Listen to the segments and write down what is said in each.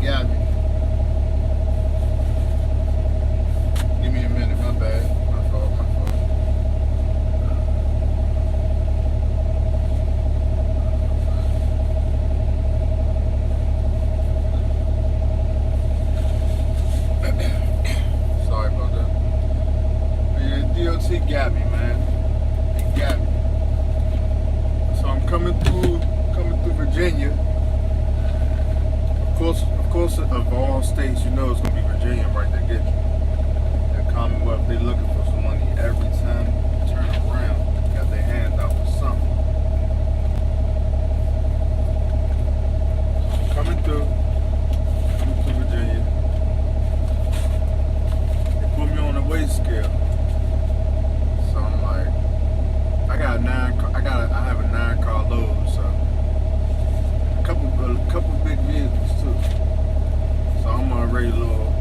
got me. Give me a minute, my bad. My fault. Sorry about that. But yeah, DOT got me, man. It got me. So I'm coming through Virginia. Of course, of all states, you know it's gonna be Virginia right there. Get you. The Commonwealth, they looking for some money every time you turn around. Got their hand out for something. Coming through Virginia. They put me on the weight scale. So I'm like, I have a 9-car load, so a couple big vehicles too. So I'm already a little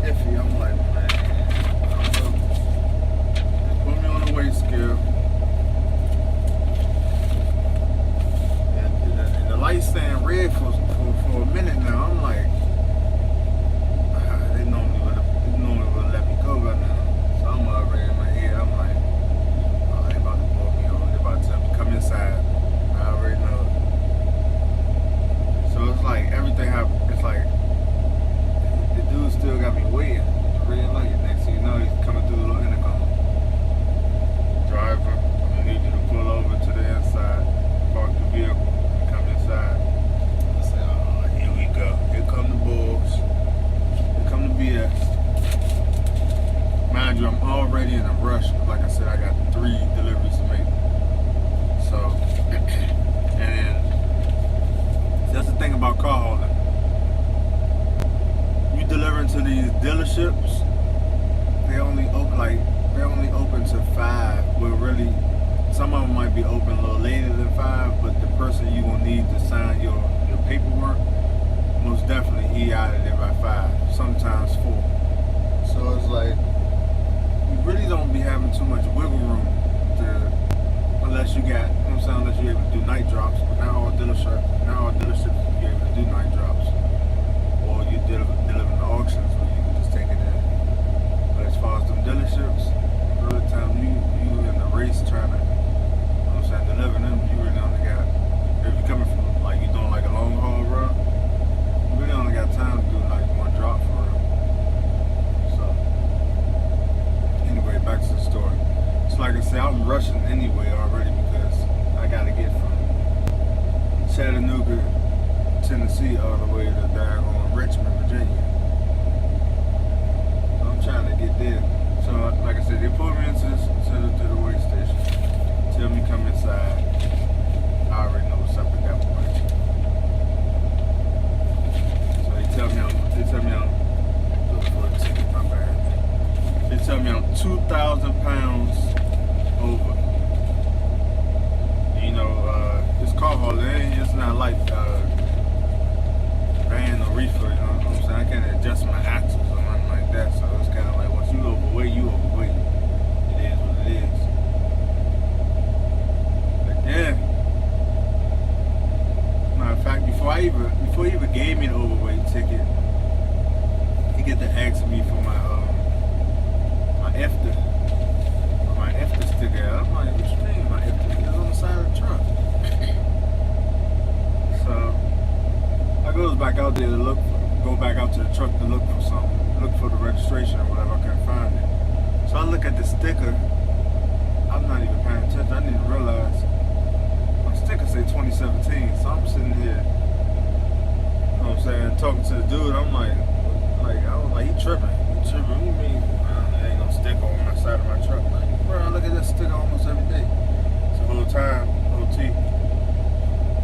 iffy. I'm like, man, I don't know. They put me on the weight scale, and the light's staying red for a minute now. I'm like, they normally would let me go by now. So I'm already in my head. I'm like, oh, they about to pull me on. They about to tell me come inside. I already know. So it's like everything happened. It's like the dude still got me waiting. Red light. Next thing you know, he's coming through the little intercom. Driver, I'm gonna need you to pull over to the inside, park the vehicle, and come inside. I said, oh, here we go. Here come the bulls. Here come the BS. Mind you, I'm already in a rush. Like I said, I got 3 deliveries to make. So, and then that's the thing about car hauling. You delivering to these dealerships, they only open to 5. Well, really, some of them might be open a little later than 5, but the person you gonna need to sign your paperwork, most definitely he out of there by 5, sometimes 4. So it's like you really don't be having too much wiggle room unless you got, you know what I'm saying, unless you're able to do night drops. But not all dealerships be able to do night drops. Or you delivering to auctions where you can just take it in. But as far as them dealerships, every time you in the race trying to, you know what I'm saying, deliver them, you really only got, if you're coming from, like, you doing like a long haul run, you really only got time to do like 1 drop for real. So, anyway, back to the story. So like I said, I'm rushing anyway already because I gotta get from Chattanooga, Tennessee, all the way to daggone Richmond, Virginia. So I'm trying to get there. So like I said, they pulled me into the weigh station. Tell me come inside. I already know what's up at that point. So they tell me I'm looking for a ticket, my bad. They tell me I'm 2,000 pounds over. You know, this car hauling, it's not like van or reefer, you know what I'm saying? I can't adjust my axles or nothing like that, so it's kind of like once you overweight, you overweight. It is what it is. But yeah, matter of fact, before he even gave me the overweight ticket, he get to ask me for my EFTA sticker. I'm like, what you mean my EFTA? It's on the side of the truck. So I goes back out there to go back out to the truck to look for something, look for the registration or whatever. I couldn't find it. So I look at the sticker. I'm not even paying attention. I didn't realize my sticker say 2017. So I'm sitting here, you know what I'm saying, talking to the dude. I'm like I was like, he tripping. What do you mean? There ain't no sticker on my side of my truck. I'm like, bro, I look at that sticker almost every day. It's the whole time, OT.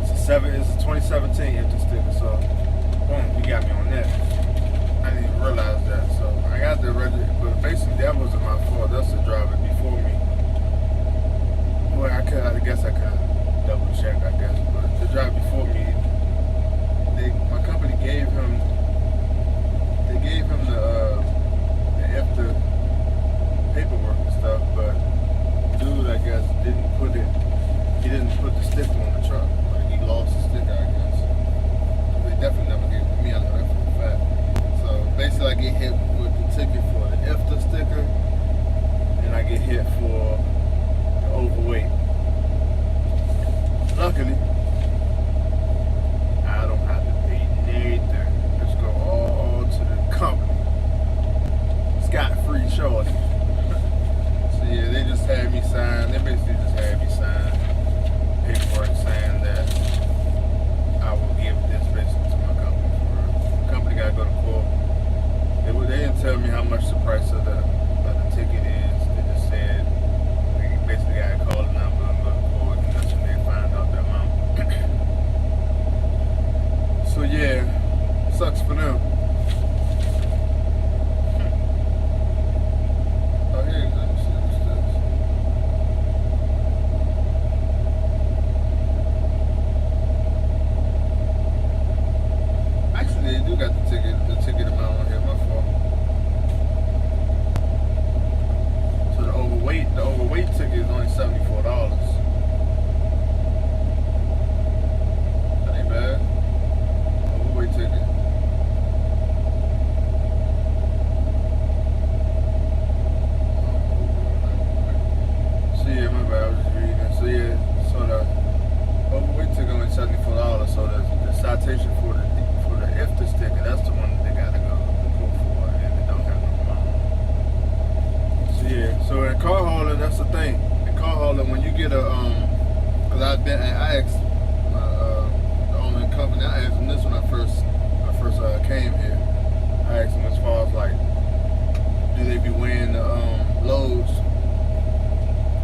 It's a 2017 empty sticker, so boom, you got me on that. I didn't even realize that. So I got the register, but basically that wasn't my fault. That's the driver before me. Well, I guess I could double check, I guess. But the driver before me, my company gave him the EFTA paperwork and stuff, but dude, I guess, didn't put the sticker on the truck. Like, he lost the sticker, I guess. They definitely never gave it to me. I know that for a fact. get hit with the ticket for the IFTA sticker, and I get hit for the overweight. Luckily, I don't have to pay anything. Just go all to the company. Scot-free shorty. So yeah, they just had me sign. They basically just had me sign paperwork saying that I will give this basically to my company. The company got to go to court. They didn't tell me how much the price of the ticket is. They just said we basically got to call the number and go to court, and that's when they find out the amount. So yeah, sucks for them. Oh, here you go. What's this? Actually, they do got the ticket amount on here, my fault. So the overweight ticket is only $74. That ain't bad. Overweight ticket. So yeah, my bad, I was just reading it. So yeah, so the overweight ticket only $74. So the citation for the IFTA sticker, that's the one that they gotta go for, and they don't have no amount. So yeah, so in car hauling, that's the thing. In car hauling, when you get a cause I asked the owner of the company, I asked him this when I first came here. I asked him as far as like, do they be weighing the loads?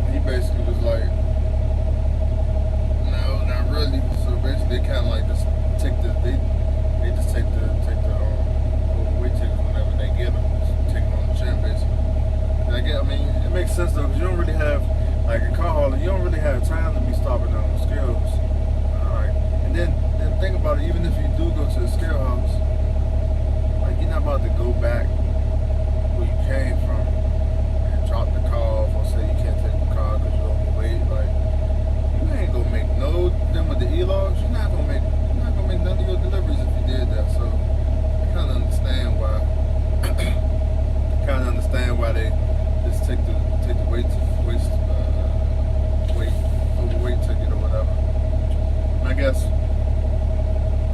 And he basically was like, no, not really. So basically, they kind of like just take the overweight tickets whenever they get them. Just take them on the chin, basically. And I mean, it makes sense though, because you don't really have, like in car hauling, you don't really have time to be stopping on the scales. Alright. And then think about it, even if you do go to the scale house, like you're not about to go back where you came from and drop the car off or say you can't take the car because you're overweight. Like, you ain't gonna make them with the e-logs, you're not gonna make none of your deliveries if you did that. So I kind of understand why they just take the overweight ticket or whatever. And I guess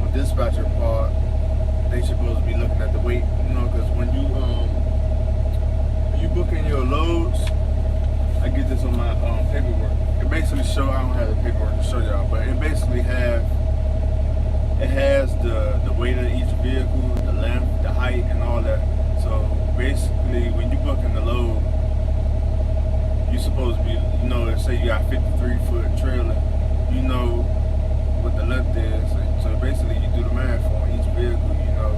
on dispatcher part, they supposed to be looking at the weight, because when you book in your loads, I get this on my paperwork. It basically I don't have the paperwork to show y'all, but it basically it has the weight of each vehicle, the length, the height, and all that. So basically, when you book in the load, you're supposed to be, say you got a 53-foot trailer, you know what the length is. So basically, you do the math on each vehicle, you know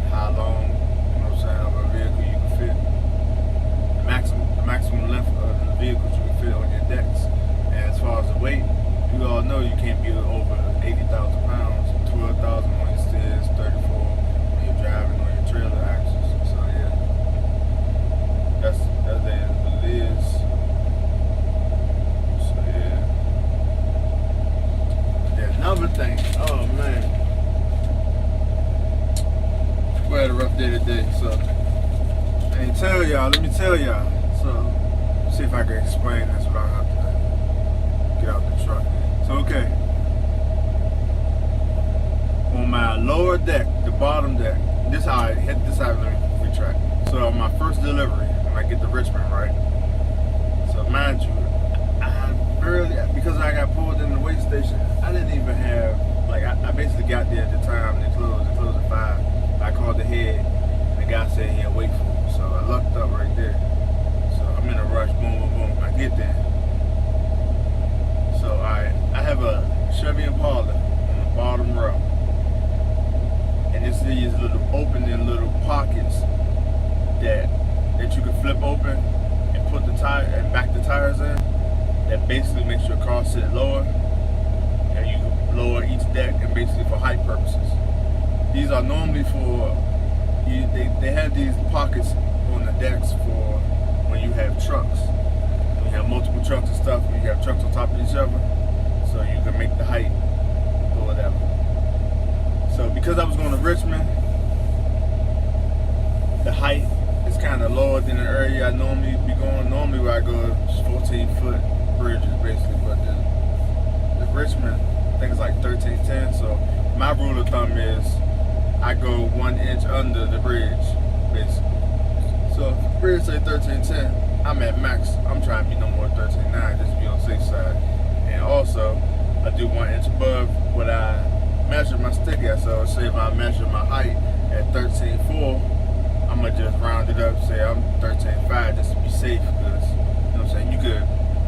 how long, of a vehicle you can fit. The maximum length of the vehicles you can fit on your decks. And as far as the weight, you all know you can't be over 80,000 pounds, 12,000 on your stairs, 34 when you're driving on your trailer axles. So yeah, that's what it is. So yeah. Another thing, oh man, we had a rough day today. So let me tell y'all. So see if I can explain this without having to get out the truck. So okay. On my lower deck, the bottom deck, let me retract. So on my first delivery, when I get to Richmond, right? So mind you, because I got pulled in the weigh station, I didn't even have, I basically got there at the time they closed at 5. I called the head, and the guy said he'll wait for me. So I lucked up right there. So I'm in a rush, boom, boom, boom, I get there. So I have a Chevy Impala on the bottom row. And it's these little little pockets that you can flip open and put the tire and back the tires in. That basically makes your car sit lower, and you can lower each deck, and basically for height purposes. These are normally for they have these pockets on the decks for when you have trucks. When you have multiple trucks and stuff, when you have trucks on top of each other, so you can make the height or whatever. So because I was going to Richmond, height is kind of lower than the area I normally be going. Normally where I go is 14-foot bridges basically, but the Richmond, I think it's like 1310. So my rule of thumb is I go 1 inch under the bridge, basically. So if the bridge say 1310, I'm at max. I'm trying to be no more 13.9, just to be on the safe side. And also, I do 1 inch above what I measure my stick at. So say if I measure my height at 13.4, I'm gonna just round it up, say I'm 13.5, just to be safe, because you know what I'm saying, you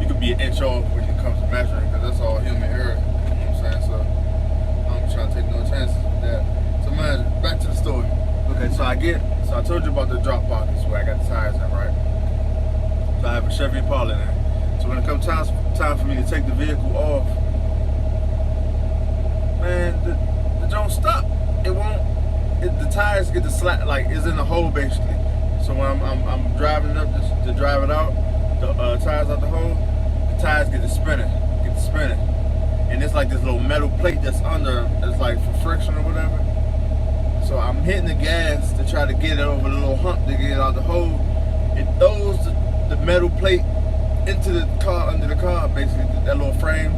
could be an inch off when it comes to measuring, because that's all human error. You know what I'm saying? So I'm trying to take no chances with that. So man, back to the story. Okay, so I told you about the drop pockets where I got the tires in, right? So I have a Chevy Impala in there. So when it comes time for me to take the vehicle off, man, the don't stop. It won't. The tires get the slack, like it's in the hole basically. So when I'm driving up to drive it out, the tires out the hole, the tires get to spinning, and it's like this little metal plate that's under. It's like for friction or whatever. So I'm hitting the gas to try to get it over the little hump to get it out the hole. It throws the metal plate into the car, under the car, basically. That little frame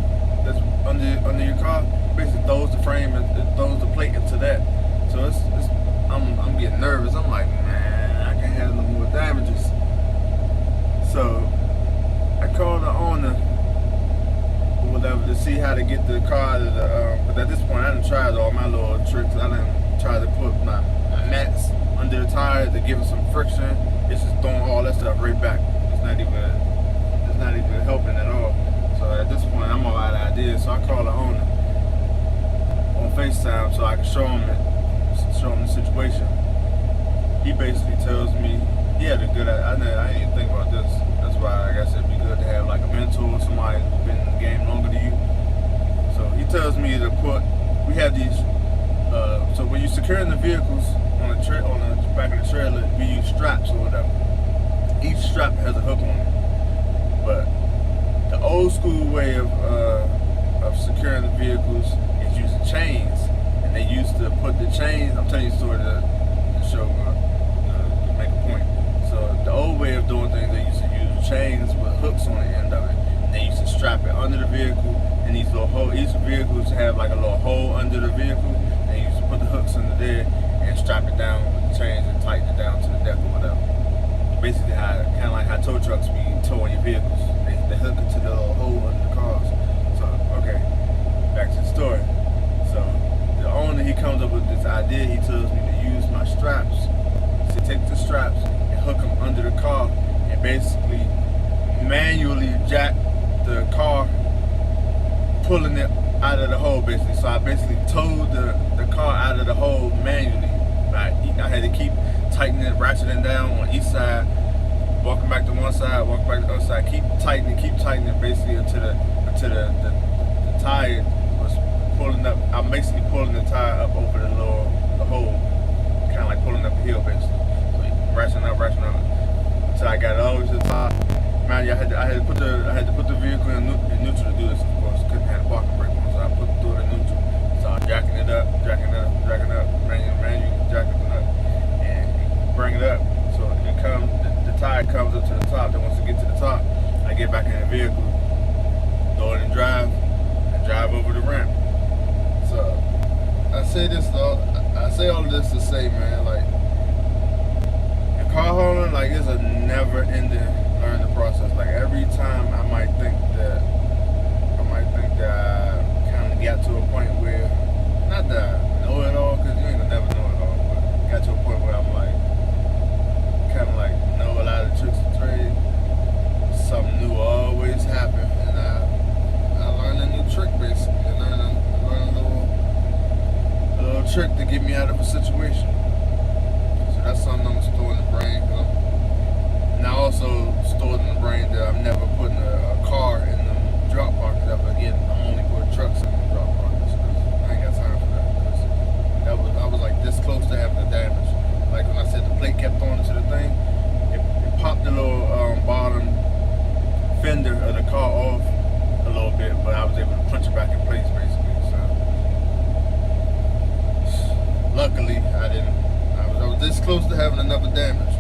that's under your car, basically throws the frame and it throws the plate into that. So I'm getting nervous. I'm like, man, I can't handle no more damages. So I called the owner or whatever to see how to get the car out of the. But at this point, I done tried all my little tricks. I done tried to put my mats under the tire to give it some friction. It's just throwing all that stuff right back. It's not even helping at all. So at this point, I'm all out of ideas. So I called the owner on FaceTime so I can show him the situation. He basically tells me he had a good. I didn't even think about this. That's why I guess it'd be good to have like a mentor, somebody who's been in the game longer than you. So he tells me to put. We have these. So when you're securing the vehicles on the back of the trailer, we use straps or whatever. Each strap has a hook on it. But the old school way of securing the vehicles is using chains. And they used to put the chains. I'm telling you a story to show to make a point. So the old way of doing things, they used to use chains with hooks on the end of it. And they used to strap it under the vehicle. And these little holes, each vehicles have like a little hole under the vehicle. They used to put the hooks under there and strap it down with the chains and tighten it down to the deck or whatever. Basically, kind of like how tow trucks be towing your vehicles. They hook it to the little hole under the cars. So okay, back to the story. So the owner, he comes up with this idea. He tells me to use my straps. So take the straps and hook them under the car and basically manually jack the car, pulling it out of the hole basically. So I basically towed the car out of the hole manually. I had to keep tightening it, ratcheting down on each side, walking back to one side, walking back to the other side, keep tightening basically until the tire was pulling up. I'm basically pulling the tire up over the hole, kind of like pulling up a hill basically. So ratcheting up until I got it all the way to the top. Man, I had to put the vehicle in neutral to do this, of course. Couldn't have a parking brake on, so I put it through the neutral. So I'm jacking it up, manually jacking it up, and bring it up. So the tire comes up to the top. Then once it gets to the top, I get back in the vehicle, throw it and drive over the ramp. So I say this though, I say all of this to say, man, like, in car hauling, like, it's a never-ending learning process. Like, every time I might think that I kind of got to a point where, not that I know it all, because you ain't gonna never know it all, but got to a point where I'm like, kind of like know a lot of tricks of the trade. Something new always happen, and I learned a new trick basically. I learned a little trick to get me out of a situation. So that's something I'm storing in the brain. And I also stored in the brain that I'm never putting a car in the drop pockets ever again. I'm only putting trucks in the drop pockets because I ain't got time for that. I close to having another damage.